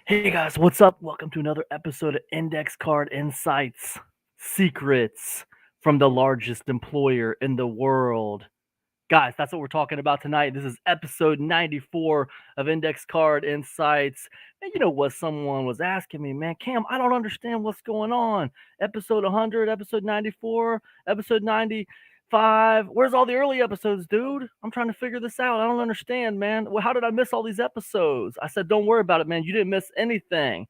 Hey guys, what's up? Welcome to another episode of Index Card Insights Secrets from the largest employer in the world. Guys, that's what we're talking about tonight. This is episode 94 of Index Card Insights. And you know what? Someone was asking me, man, Cam, I don't understand what's going on. Episode 100, episode 94, episode 95. Where's all the early episodes, dude? I'm trying to figure this out. I don't understand, man. Well, how did I miss all these episodes? I said, don't worry about it, man. You didn't miss anything.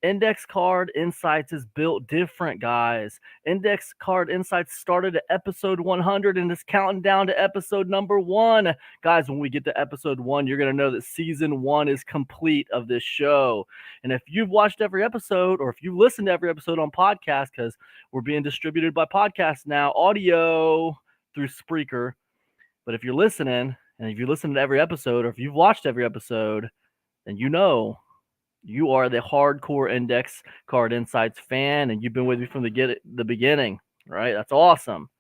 Index Card Insights is built different, guys. Index Card Insights started at episode 100 and is counting down to episode number 1. Guys, when we get to episode 1, you're going to know that season 1 is complete of this show. And if you've watched every episode or if you listened to every episode on podcast, because we're being distributed by podcast now, audio through Spreaker. But if you're listening, and if you listen to every episode or if you've watched every episode, then you know you are the hardcore Index Card Insights fan, and you've been with me from the beginning, right? That's awesome.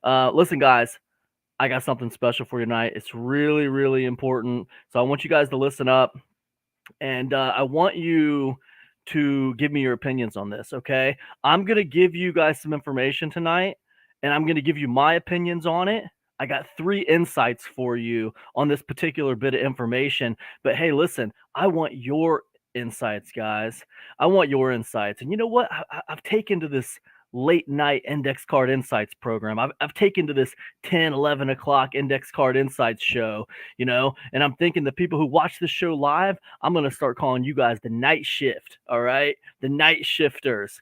Listen, guys, I got something special for you tonight. It's really, really important. So I want you guys to listen up, and I want you to give me your opinions on this, okay? I'm going to give you guys some information tonight, and I'm going to give you my opinions on it. I got 3 insights for you on this particular bit of information. But hey, listen, I want your insights, guys. I want your insights. And you know what? I've taken to this late night Index Card Insights program. I've taken to this 10, 11 o'clock Index Card Insights show, and I'm thinking the people who watch this show live, I'm going to start calling you guys the night shift. All right. The night shifters.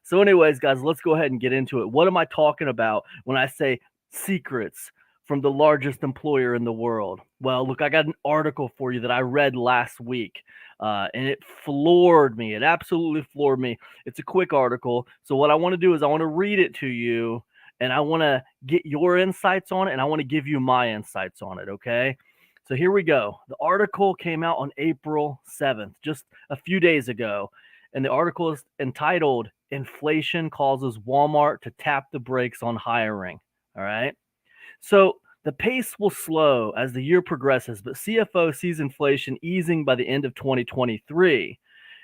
So anyways, guys, let's go ahead and get into it. What am I talking about when I say secrets from the largest employer in the world? Well, look, I got an article for you that I read last week, and it floored me. It absolutely floored me. It's a quick article. So what I want to do is I want to read it to you, and I want to get your insights on it, and I want to give you my insights on it, okay? So here we go. The article came out on April 7th, just a few days ago, and the article is entitled Inflation Causes Walmart to Tap the Brakes on Hiring, all right? So the pace will slow as the year progresses, but CFO sees inflation easing by the end of 2023.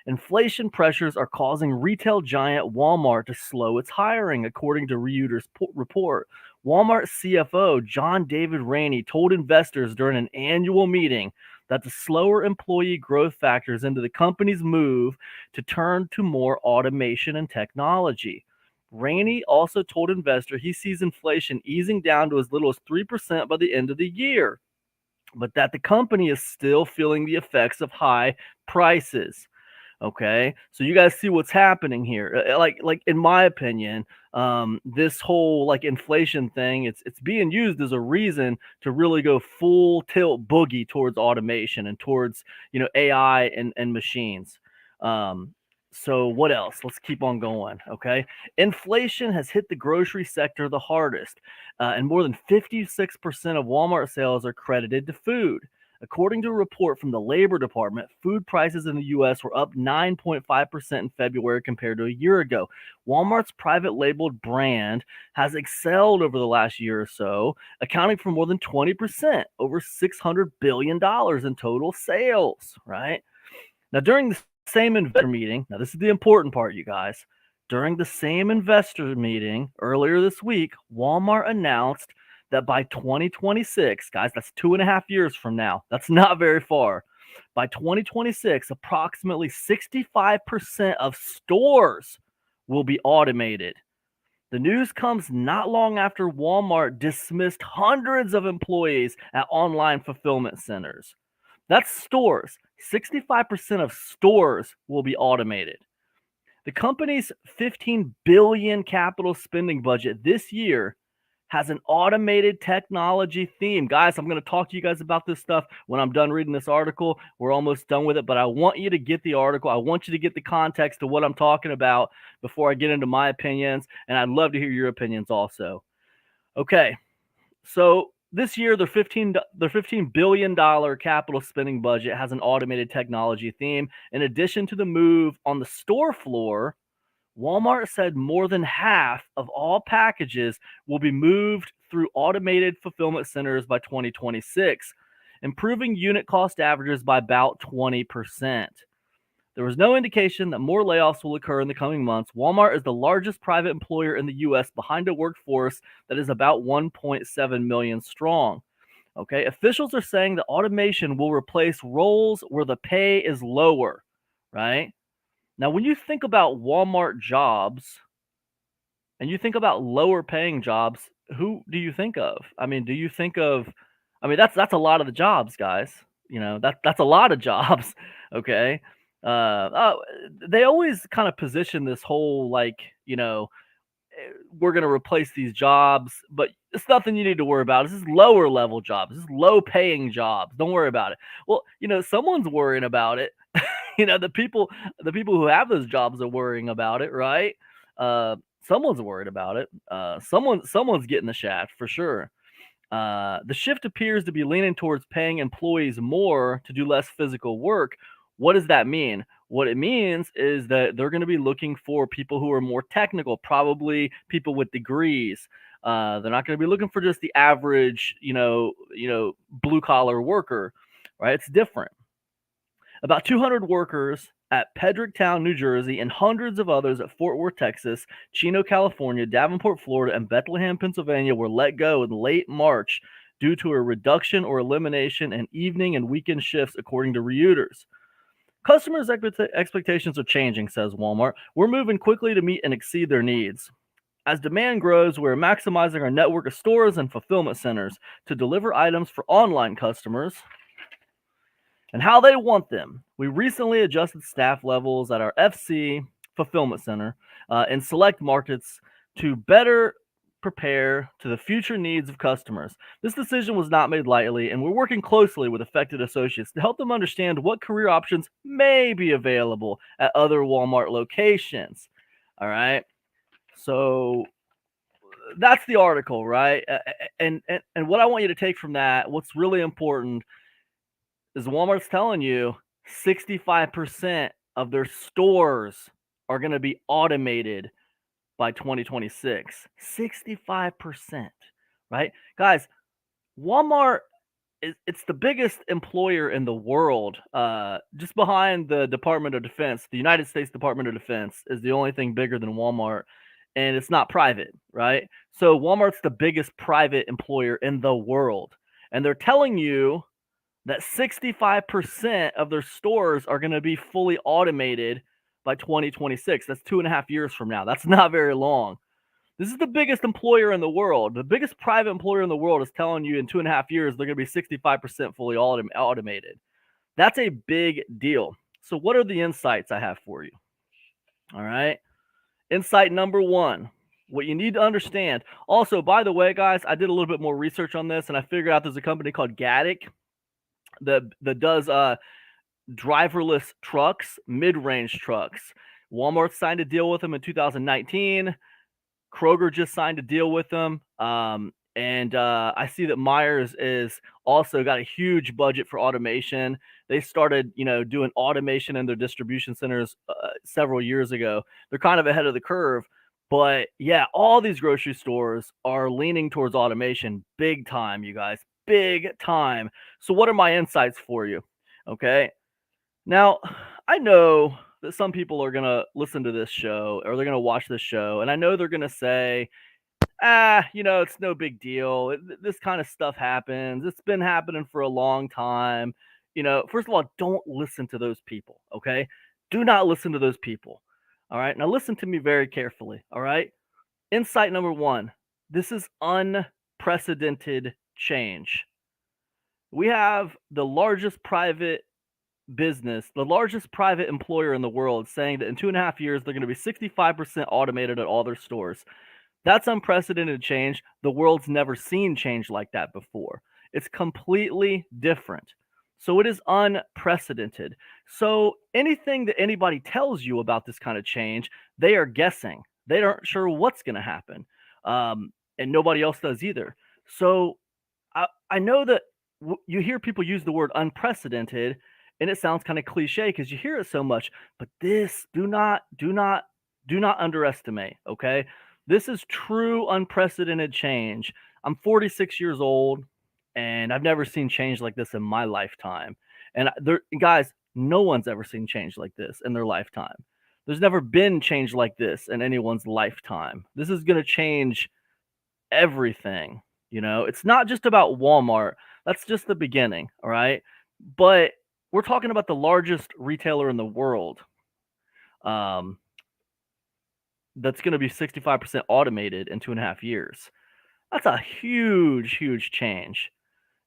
Inflation pressures are causing retail giant Walmart to slow its hiring, according to Reuters report. Walmart CFO John David Rainey told investors during an annual meeting that the slower employee growth factors into the company's move to turn to more automation and technology. Rainey also told investors he sees inflation easing down to as little as 3% by the end of the year, but that the company is still feeling the effects of high prices. Okay, so you guys see what's happening here. Like in my opinion, this whole like inflation thing, it's being used as a reason to really go full tilt boogie towards automation and towards AI and machines. So what else? Let's keep on going. Okay, inflation has hit the grocery sector the hardest, and more than 56% of Walmart sales are credited to food. According to a report from the Labor Department, food prices in the U.S. were up 9.5% in February compared to a year ago. Walmart's private labeled brand has excelled over the last year or so, accounting for more than 20%, over $600 billion in total sales, right? Now, during the same investor meeting, now this is the important part, you guys. During the same investor meeting earlier this week, Walmart announced that by 2026, guys, that's 2.5 years from now. That's not very far. By 2026, approximately 65% of stores will be automated. The news comes not long after Walmart dismissed hundreds of employees at online fulfillment centers. That's stores. 65% of stores will be automated. The company's $15 billion capital spending budget this year has an automated technology theme. Guys, I'm going to talk to you guys about this stuff when I'm done reading this article. We're almost done with it, but I want you to get the article. I want you to get the context of what I'm talking about before I get into my opinions, and I'd love to hear your opinions also. Okay, so this year, their $15 billion capital spending budget has an automated technology theme. In addition to the move on the store floor, Walmart said more than half of all packages will be moved through automated fulfillment centers by 2026. improving unit cost averages by about 20%. There was no indication that more layoffs will occur in the coming months. Walmart is the largest private employer in the U.S. behind a workforce that is about 1.7 million strong. Okay, officials are saying that automation will replace roles where the pay is lower, right? Now, when you think about Walmart jobs and you think about lower paying jobs, who do you think of? I mean, do you think of that's a lot of the jobs, guys. That's a lot of jobs, okay? Oh, they always kind of position this whole like, we're going to replace these jobs, but it's nothing you need to worry about. This is lower level jobs. This is low paying jobs. Don't worry about it. Well, someone's worrying about it. The people who have those jobs are worrying about it, right? Someone's worried about it. Someone's getting the shaft for sure. The shift appears to be leaning towards paying employees more to do less physical work. What does that mean? What it means is that they're going to be looking for people who are more technical, probably people with degrees. They're not going to be looking for just the average, blue collar worker, right? It's different. About 200 workers at Pedricktown, New Jersey, and hundreds of others at Fort Worth, Texas, Chino, California, Davenport, Florida, and Bethlehem, Pennsylvania were let go in late March due to a reduction or elimination in evening and weekend shifts, according to Reuters. Customers' expectations are changing, says Walmart. We're moving quickly to meet and exceed their needs. As demand grows, we're maximizing our network of stores and fulfillment centers to deliver items for online customers and how they want them. We recently adjusted staff levels at our FC fulfillment center in select markets to better prepare to the future needs of customers. This decision was not made lightly, and we're working closely with affected associates to help them understand what career options may be available at other Walmart locations. All right. So that's the article, right? And what I want you to take from that, what's really important is Walmart's telling you 65% of their stores are going to be automated by 2026. 65%, right? Guys, Walmart it's the biggest employer in the world. Just behind the Department of Defense, the United States Department of Defense is the only thing bigger than Walmart, and it's not private, right? So Walmart's the biggest private employer in the world, and they're telling you that 65% of their stores are going to be fully automated by 2026. That's 2.5 years from now. That's not very long. This is the biggest employer in the world. The biggest private employer in the world is telling you in 2.5 years they're going to be 65% fully automated. That's a big deal. So what are the insights I have for you? All right. Insight number one, what you need to understand. Also, by the way, guys, I did a little bit more research on this, and I figured out there's a company called Gatik that does driverless trucks, mid-range trucks. Walmart signed a deal with them in 2019. Kroger just signed a deal with them. And I see that Myers is also got a huge budget for automation. They started, doing automation in their distribution centers several years ago. They're kind of ahead of the curve. But yeah, all these grocery stores are leaning towards automation big time, you guys. Big time. So what are my insights for you? Okay. Now, I know that some people are going to listen to this show or they're going to watch this show, and I know they're going to say, it's no big deal. This kind of stuff happens. It's been happening for a long time. First of all, don't listen to those people. Okay. Do not listen to those people. All right. Now listen to me very carefully. All right. Insight number one, this is unprecedented change. We have the largest private business, the largest private employer in the world, saying that in 2.5 years, they're going to be 65% automated at all their stores. That's unprecedented change. The world's never seen change like that before. It's completely different. So it is unprecedented. So anything that anybody tells you about this kind of change, they are guessing. They aren't sure what's going to happen. And nobody else does either. So I know that you hear people use the word unprecedented, and it sounds kind of cliche because you hear it so much. But this, do not underestimate. Okay, this is true unprecedented change. I'm 46 years old, And I've never seen change like this in my lifetime. And guys, no one's ever seen change like this in their lifetime. There's never been change like this in anyone's lifetime. This is going to change everything. It's not just about Walmart. That's just the beginning. All right. But we're talking about the largest retailer in the world. That's going to be 65% automated in 2.5 years. That's a huge, huge change.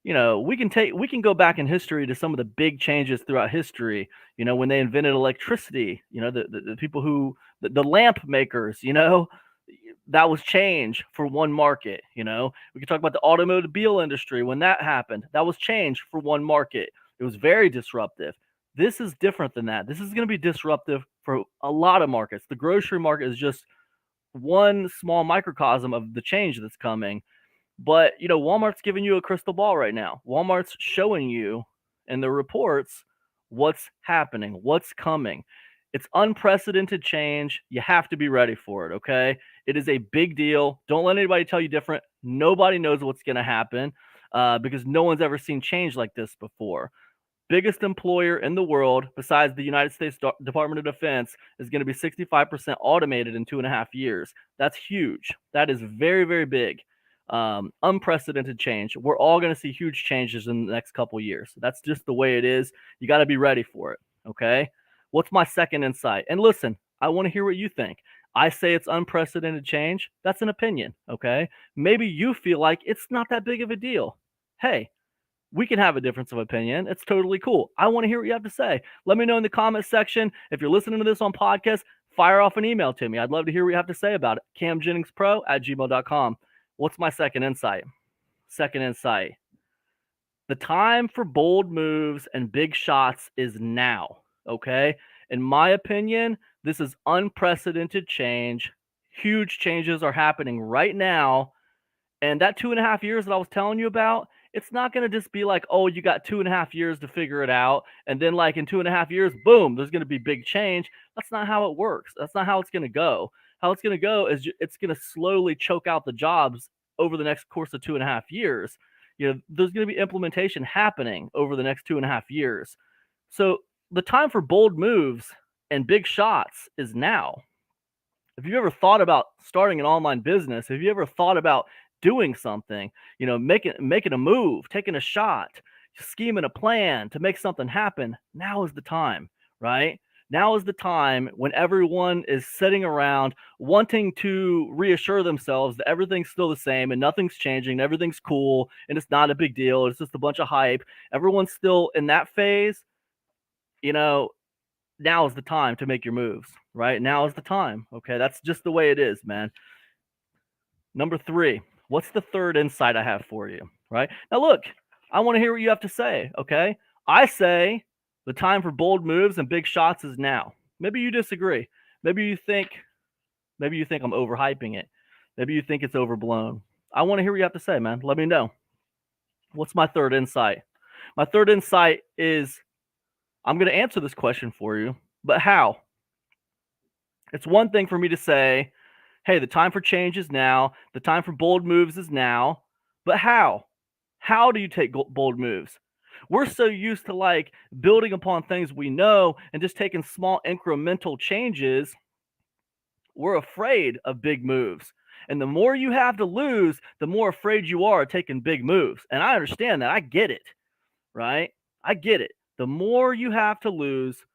We can go back in history to some of the big changes throughout history. When they invented electricity, the people the lamp makers, that was change for one market. We can talk about the automobile industry. When that happened, that was change for one market. It was very disruptive. This is different than that. This is going to be disruptive for a lot of markets. The grocery market is just one small microcosm of the change that's coming. But, Walmart's giving you a crystal ball right now. Walmart's showing you in the reports what's happening, what's coming. It's unprecedented change. You have to be ready for it, okay? It is a big deal. Don't let anybody tell you different. Nobody knows what's going to happen because no one's ever seen change like this before. Biggest employer in the world, besides the United States Department of Defense, is going to be 65% automated in 2.5 years. That's huge. That is very, very big. Unprecedented change. We're all going to see huge changes in the next couple years. That's just the way it is. You got to be ready for it. Okay. What's my second insight? And listen, I want to hear what you think. I say it's unprecedented change. That's an opinion. Okay. Maybe you feel like it's not that big of a deal. Hey, we can have a difference of opinion. It's totally cool. I want to hear what you have to say. Let me know in the comment section. If you're listening to this on podcast, fire off an email to me. I'd love to hear what you have to say about it. CamJenningsPro@gmail.com. What's my second insight? Second insight. The time for bold moves and big shots is now, okay? In my opinion, this is unprecedented change. Huge changes are happening right now. And that 2.5 years that I was telling you about, it's not going to just be like, oh, you got 2.5 years to figure it out. And then like in 2.5 years, boom, there's going to be big change. That's not how it works. That's not how it's going to go. How it's going to go is it's going to slowly choke out the jobs over the next course of 2.5 years. There's going to be implementation happening over the next 2.5 years. So the time for bold moves and big shots is now. If you ever thought about starting an online business, have you ever thought about doing something, making a move, taking a shot, scheming a plan to make something happen, now is the time, right? Now is the time when everyone is sitting around wanting to reassure themselves that everything's still the same and nothing's changing, and everything's cool, and it's not a big deal. It's just a bunch of hype. Everyone's still in that phase. Now is the time to make your moves, right? Now is the time. Okay. That's just the way it is, man. Number 3. What's the third insight I have for you, right? Now, look, I want to hear what you have to say, okay? I say the time for bold moves and big shots is now. Maybe you disagree. Maybe you think I'm overhyping it. Maybe you think it's overblown. I want to hear what you have to say, man. Let me know. What's my third insight? My third insight is I'm going to answer this question for you, but how? It's one thing for me to say, hey, the time for change is now. The time for bold moves is now. But how? How do you take bold moves? We're so used to like building upon things we know and just taking small incremental changes. We're afraid of big moves. And the more you have to lose, the more afraid you are of taking big moves. And I understand that. I get it, right? I get it. The more you have to lose,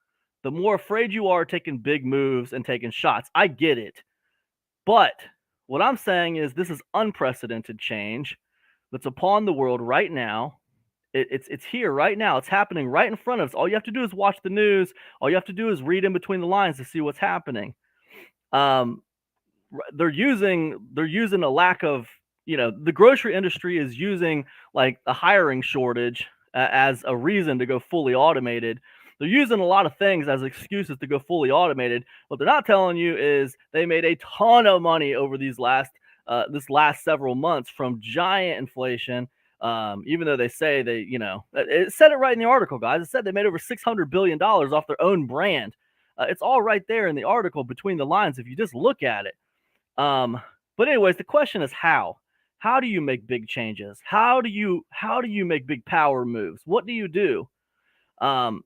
the more afraid you are taking big moves and taking shots. I get it. But what I'm saying is this is unprecedented change that's upon the world right now. It's here right now. It's happening right in front of us. All you have to do is watch the news. All you have to do is read in between the lines to see what's happening. They're using a lack of, the grocery industry is using like a hiring shortage as a reason to go fully automated. They're using a lot of things as excuses to go fully automated. What they're not telling you is they made a ton of money over this last several months from giant inflation. Even though they say it said it right in the article, guys. It said they made over $600 billion off their own brand. It's all right there in the article between the lines if you just look at it. But anyways, the question is how. How do you make big changes? How do you make big power moves? What do you do? Um,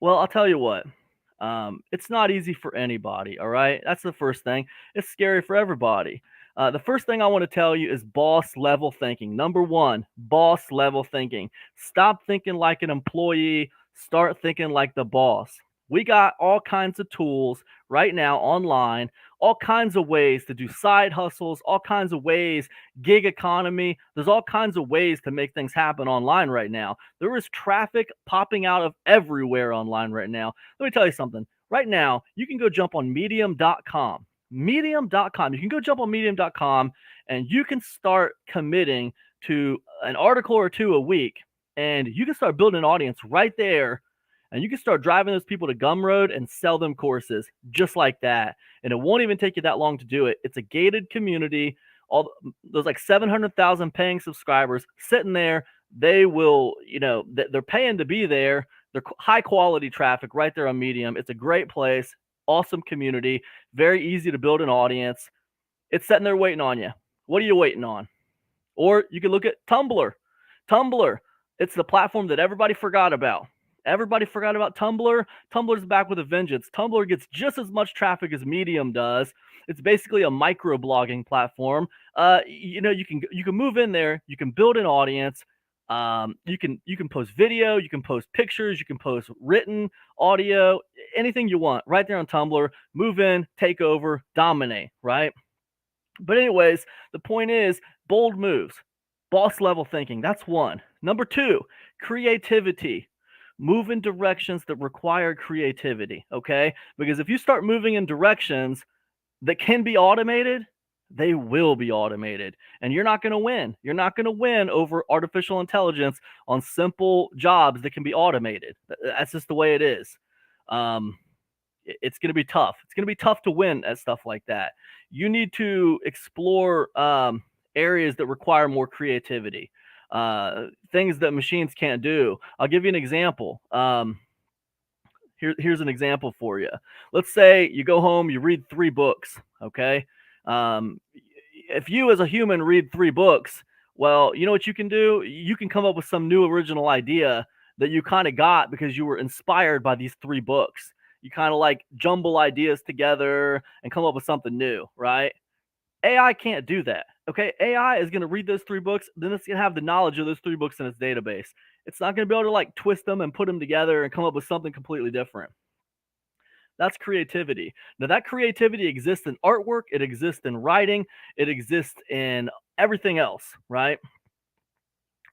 well, I'll tell you what. It's not easy for anybody. All right, that's the first thing. It's scary for everybody. The first thing I want to tell you is boss level thinking. Number one, boss level thinking. Stop thinking like an employee. Start thinking like the boss. We got all kinds of tools right now online, all kinds of ways to do side hustles, all kinds of ways, gig economy. There's all kinds of ways to make things happen online right now. There is traffic popping out of everywhere online right now. Let me tell you something. Right now, you can go jump on medium.com. Medium.com. You can go jump on medium.com and you can start committing to an article or two a week, and you can start building an audience right there, and you can start driving those people to Gumroad and sell them courses just like that. And it won't even take you that long to do it. It's a gated community. All there's like 700,000 paying subscribers sitting there. They will, they're paying to be there. They're high quality traffic right there on Medium. It's a great place, awesome community, very easy to build an audience. It's sitting there waiting on you. What are you waiting on? Or you can look at Tumblr. Tumblr, it's the platform that everybody forgot about. Everybody forgot about Tumblr. Tumblr's back with a vengeance. Tumblr gets just as much traffic as Medium does. It's basically a microblogging platform. You can move in there. You can build an audience. You can post video. You can post pictures. You can post written audio. Anything you want right there on Tumblr. Move in, take over, dominate. Right. But anyways, the point is bold moves, boss level thinking. That's one. Number two, creativity. Move in directions that require creativity, okay? Because if you start moving in directions that can be automated, they will be automated. And you're not going to win. You're not going to win over artificial intelligence on simple jobs that can be automated. That's just the way it is. It's going to be tough. It's going to be tough to win at stuff like that. You need to explore areas that require more creativity. Things that machines can't do. I'll give you an example. Here's an example for you. Let's say you go home, you read 3 books. Okay. If you as a human read 3 books, well, you know what you can do? You can come up with some new original idea that you kind of got because you were inspired by these 3 books. You kind of like jumble ideas together and come up with something new, right? AI can't do that. Okay. AI is going to read those 3 books, then it's going to have the knowledge of those 3 books in its database. It's not going to be able to like twist them and put them together and come up with something completely different. That's creativity. Now, that creativity exists in artwork, it exists in writing, it exists in everything else, right?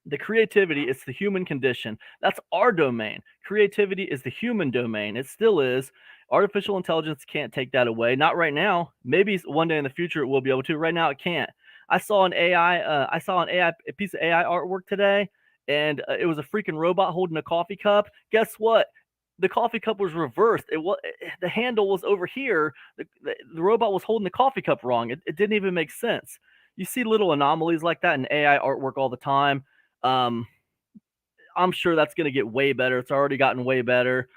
The creativity is the human condition. That's our domain. Creativity is the human domain. It still is. Artificial intelligence can't take that away. Not right now. Maybe one day in the future it will be able to. Right now it can't. I saw an AI, a piece of AI artwork today, and it was a freaking robot holding a coffee cup. Guess what? The coffee cup was reversed. The handle was over here. The robot was holding the coffee cup wrong. It didn't even make sense. You see little anomalies like that in AI artwork all the time. I'm sure that's going to get way better. It's already gotten way better,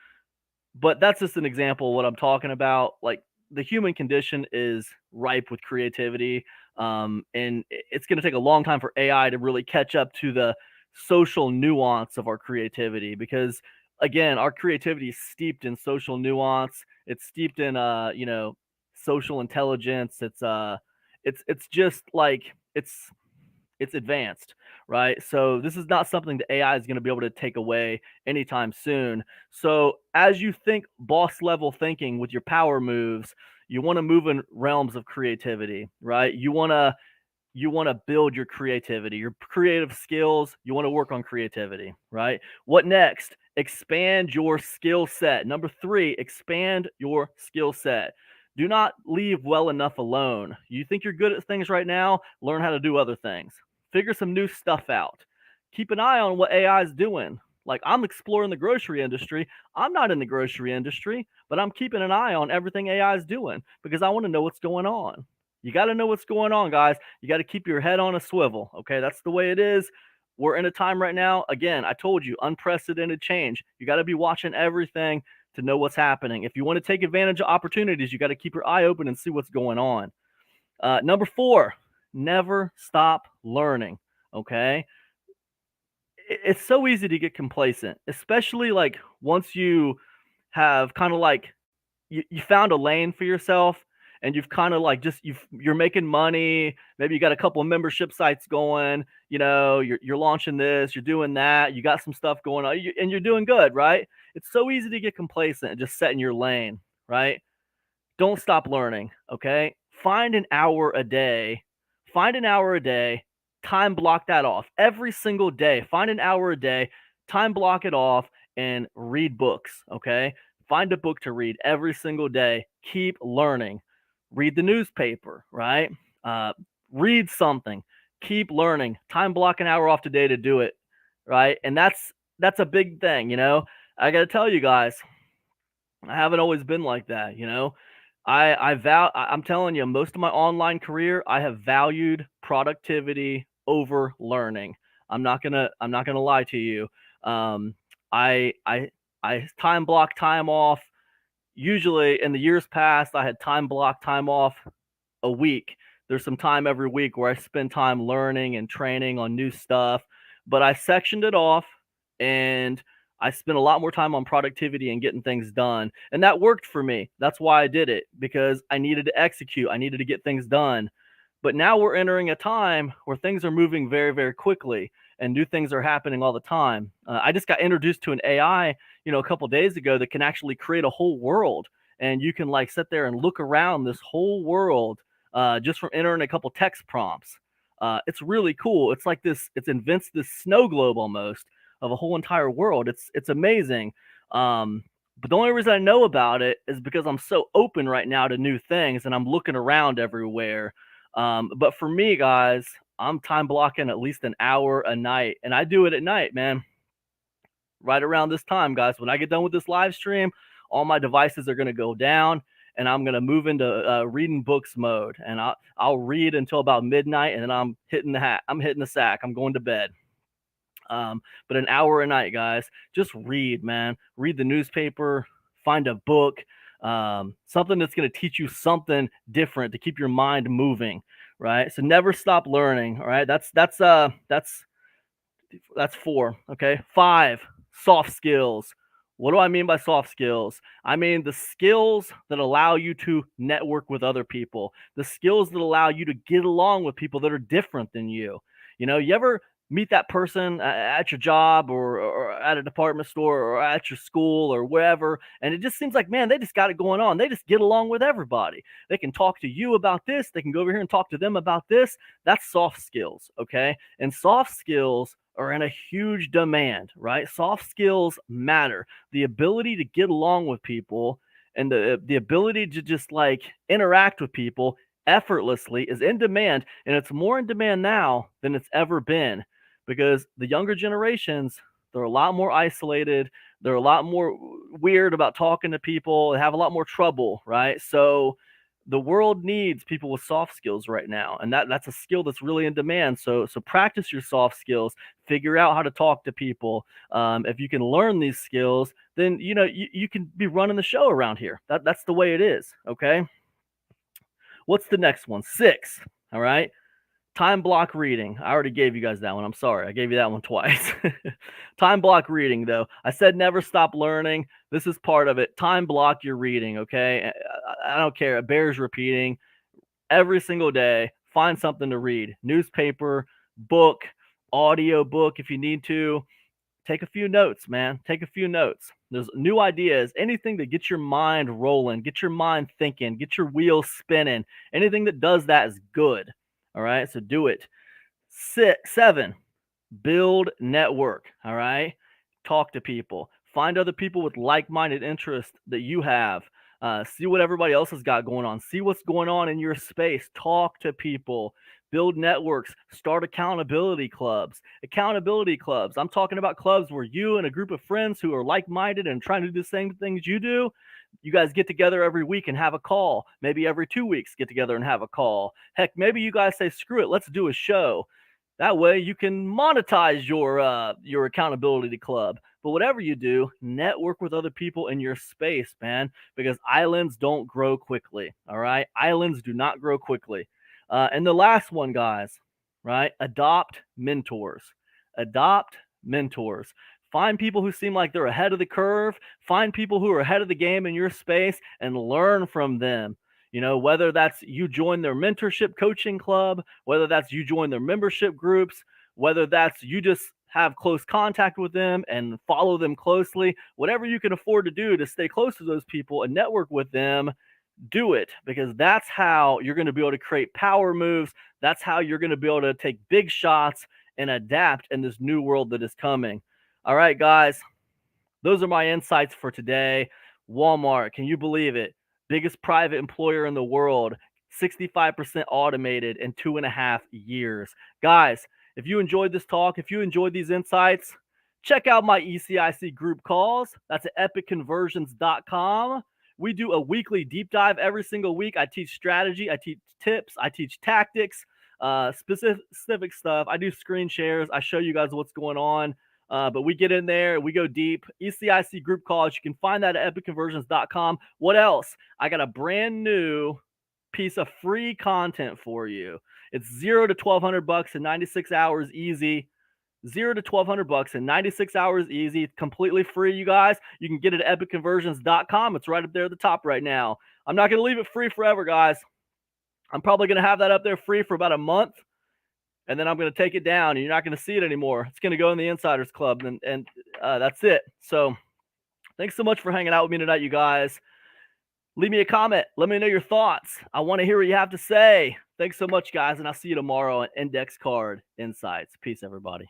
but that's just an example of what I'm talking about. Like, the human condition is ripe with creativity. And it's going to take a long time for AI to really catch up to the social nuance of our creativity, because again, our creativity is steeped in social nuance. It's steeped in, social intelligence. It's just like, it's advanced, right? So this is not something that AI is going to be able to take away anytime soon. So as you think boss level thinking with your power moves, you want to move in realms of creativity, right? You want to build your creativity, your creative skills. You want to work on creativity, right? What next? Expand your skill set. Number 3, expand your skill set. Do not leave well enough alone. You think you're good at things right now? Learn how to do other things. Figure some new stuff out. Keep an eye on what AI is doing. Like, I'm exploring the grocery industry. I'm not in the grocery industry, but I'm keeping an eye on everything AI is doing because I want to know what's going on. You got to know what's going on, guys. You got to keep your head on a swivel. Okay, that's the way it is. We're in a time right now. Again, I told you, unprecedented change. You got to be watching everything to know what's happening. If you want to take advantage of opportunities, you got to keep your eye open and see what's going on. Number 4, Never stop learning. Okay. It's so easy to get complacent, especially like once you have kind of like you found a lane for yourself and you've kind of like just you're making money, maybe you got a couple of membership sites going, you're launching this, you're doing that, you got some stuff going on, and you're doing good, right? It's so easy to get complacent and just set in your lane, right? Don't stop learning, okay? Find an hour a day, time block that off every single day. Find an hour a day, time block it off, and read books, okay? Find a book to read every single day. Keep learning. Read the newspaper, right? Uh, Read something. Keep learning. Time block an hour off today to do it, right? And that's a big thing, I got to tell you guys, I haven't always been like that, I'm telling you, most of my online career, I have valued productivity over learning. I'm not gonna lie to you. Um, I I I time block time off. Usually in the years past, I had time block time off a week. There's some time every week where I spend time learning and training on new stuff, but I sectioned it off and I spent a lot more time on productivity and getting things done. And that worked for me. That's why I did it, because I needed to execute, I needed to get things done. But now we're entering a time where things are moving very, very quickly and new things are happening all the time. I just got introduced to an AI, a couple days ago that can actually create a whole world. And you can like sit there and look around this whole world just from entering a couple text prompts. It's really cool. It's like this. It invents this snow globe almost of a whole entire world. It's amazing. But the only reason I know about it is because I'm so open right now to new things and I'm looking around everywhere. But for me, guys, I'm time blocking at least an hour a night, and I do it at night, man. Right around this time, guys. When I get done with this live stream, all my devices are going to go down and I'm going to move into reading books mode, and I'll read until about midnight, and then I'm hitting the hat. I'm hitting the sack. I'm going to bed. But an hour a night, guys. Just read, man. Read the newspaper. Find a book. Something that's going to teach you something different to keep your mind moving, right? So never stop learning. All right. That's 4. Okay. 5, soft skills. What do I mean by soft skills? I mean the skills that allow you to network with other people, the skills that allow you to get along with people that are different than you. You ever meet that person at your job, or at a department store, or at your school, or wherever, and it just seems like, man, they just got it going on. They just get along with everybody. They can talk to you about this. They can go over here and talk to them about this. That's soft skills. Okay. And soft skills are in a huge demand, right? Soft skills matter. The ability to get along with people and the ability to just like interact with people effortlessly is in demand, and it's more in demand now than it's ever been, because the younger generations, they're a lot more isolated, they're a lot more weird about talking to people, they have a lot more trouble, right? So the world needs people with soft skills right now, and that's a skill that's really in demand. So practice your soft skills, figure out how to talk to people. If you can learn these skills, then you can be running the show around here. That's the way it is. Okay. What's the next one? 6. All right. Time block reading. I already gave you guys that one. I'm sorry. I gave you that one twice. Time block reading, though. I said never stop learning. This is part of it. Time block your reading, okay? I don't care. It bears repeating. Every single day, find something to read. Newspaper, book, audio book if you need to. Take a few notes, man. Take a few notes. There's new ideas, anything that gets your mind rolling, get your mind thinking, get your wheels spinning. Anything that does that is good. All right, so do it. 7, build network. All right, talk to people. Find other people with like-minded interests that you have. See what everybody else has got going on. See what's going on in your space. Talk to people. Build networks. Start accountability clubs. Accountability clubs. I'm talking about clubs where you and a group of friends who are like-minded and trying to do the same things you do, you guys get together every week and have a call. Maybe every 2 weeks, get together and have a call. Heck, maybe you guys say, screw it, let's do a show. That way you can monetize your accountability club. But whatever you do, network with other people in your space, man, because islands don't grow quickly. All right. Islands do not grow quickly. And the last one, guys, right? Adopt mentors. Adopt mentors. Find people who seem like they're ahead of the curve. Find people who are ahead of the game in your space and learn from them. You know, whether that's you join their mentorship coaching club, whether that's you join their membership groups, whether that's you just have close contact with them and follow them closely, whatever you can afford to do to stay close to those people and network with them, do it, because that's how you're going to be able to create power moves. That's how you're going to be able to take big shots and adapt in this new world that is coming. All right, guys, those are my insights for today. Walmart, can you believe it? Biggest private employer in the world, 65% automated in 2.5 years. Guys, if you enjoyed this talk, if you enjoyed these insights, check out my ECIC group calls. That's at epicconversions.com. We do a weekly deep dive every single week. I teach strategy, I teach tips, I teach tactics, specific stuff. I do screen shares. I show you guys what's going on. But we get in there, we go deep. ECIC group calls. You can find that at epicconversions.com. What else? I got a brand new piece of free content for you. It's $0 to $1,200 in 96 hours easy. $0 to $1,200 in 96 hours easy, completely free, you guys. You can get it at epicconversions.com. It's right up there at the top right now. I'm not going to leave it free forever, guys. I'm probably going to have that up there free for about a month, and then I'm going to take it down, and you're not going to see it anymore. It's going to go in the Insiders Club, and that's it. So thanks so much for hanging out with me tonight, you guys. Leave me a comment. Let me know your thoughts. I want to hear what you have to say. Thanks so much, guys, and I'll see you tomorrow on Index Card Insights. Peace, everybody.